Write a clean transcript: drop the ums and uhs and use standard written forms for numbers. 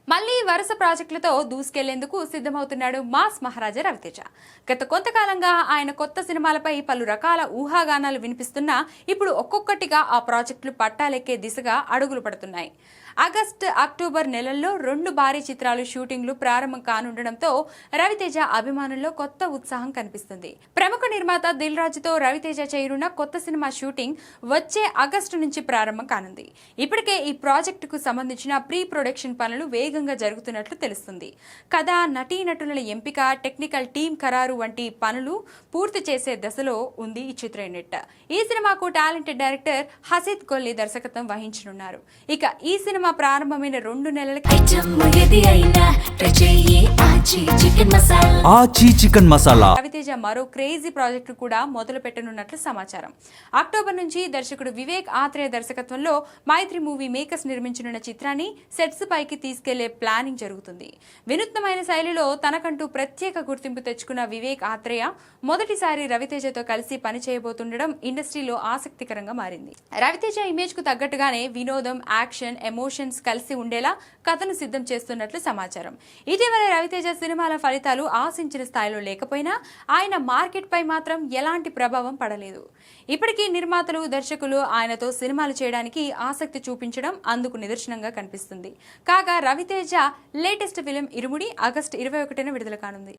మళ్ళీ వరుస ప్రాజెక్టులతో దూసుకెళ్లేందుకు సిద్ధమవుతున్నాడు మాస్ మహారాజా రవితేజ. గత కొంతకాలంగా ఆయన కొత్త సినిమాలపై పలు రకాల ఊహాగానాలు వినిపిస్తున్నా ఇప్పుడు ఒక్కొక్కటిగా ఆ ప్రాజెక్టులు పట్టాలెక్కే దిశగా అడుగులు పడుతున్నాయి. ఆగస్టు, అక్టోబర్ నెలల్లో 2 భారీ చిత్రాలు షూటింగ్లు ప్రారంభం కానుండడంతో రవితేజ అభిమానుల్లో కొత్త ఉత్సాహం కనిపిస్తుంది. ప్రముఖ నిర్మాత దిల్ రాజుతో రవితేజ చేయనున్న కొత్త సినిమా షూటింగ్ వచ్చే ఆగస్టు నుంచి ప్రారంభం కానుంది. ఇప్పటికే ఈ ప్రాజెక్టుకు సంబంధించిన ప్రీ ప్రొడక్షన్ పనులు వేగంగా జరుగుతున్నట్లు తెలుస్తుంది. కథ, నటీనటుల ఎంపిక, టెక్నికల్ టీం ఖరారు వంటి పనులు పూర్తి చేసే దశలో ఉంది ఈ చిత్ర యూనిట్. ఈ సినిమాకు టాలెంటెడ్ డైరెక్టర్ హసీద్ కొల్లి దర్శకత్వం వహించనున్నారు. ఇక ఈ సినిమా ప్రారంభమైన 2 నెలలకి రవితేజ మరో క్రేజీ ప్రాజెక్టు కూడా మొదలు పెట్టనున్నట్లు సమాచారం. అక్టోబర్ నుంచి దర్శకుడు వివేక్ ఆత్రేయ దర్శకత్వంలో మైత్రి మూవీ మేకర్స్ నిర్మించనున్న చిత్రాన్ని సెట్స్ పైకి తీసుకెళ్లే ప్లానింగ్ జరుగుతుంది. వినూత్నమైన శైలిలో తనకంటూ ప్రత్యేక గుర్తింపు తెచ్చుకున్న వివేక్ ఆత్రేయ మొదటిసారి రవితేజతో కలిసి పనిచేయబోతుండడం ఇండస్ట్రీలో ఆసక్తికరంగా మారింది. రవితేజ ఇమేజ్ కు తగ్గట్టుగానే వినోదం, యాక్షన్, ఎమోషన్స్ కలిసి ఉండేలా కథను సిద్ధం చేస్తున్నట్లు సమాచారం. ఇటీవల రవితేజ సినిమాల ఫలితాలు ఆశించిన స్థాయిలో లేకపోయినా ఆయన మార్కెట్ పై మాత్రం ఎలాంటి ప్రభావం పడలేదు. ఇప్పటికీ నిర్మాతలు, దర్శకులు ఆయనతో సినిమాలు చేయడానికి ఆసక్తి చూపించడం అందుకు నిదర్శనంగా కనిపిస్తుంది. కాగా రవితేజ లేటెస్ట్ ఫిలిం ఇరుముడి ఆగస్టు 21న విడుదల కానుంది.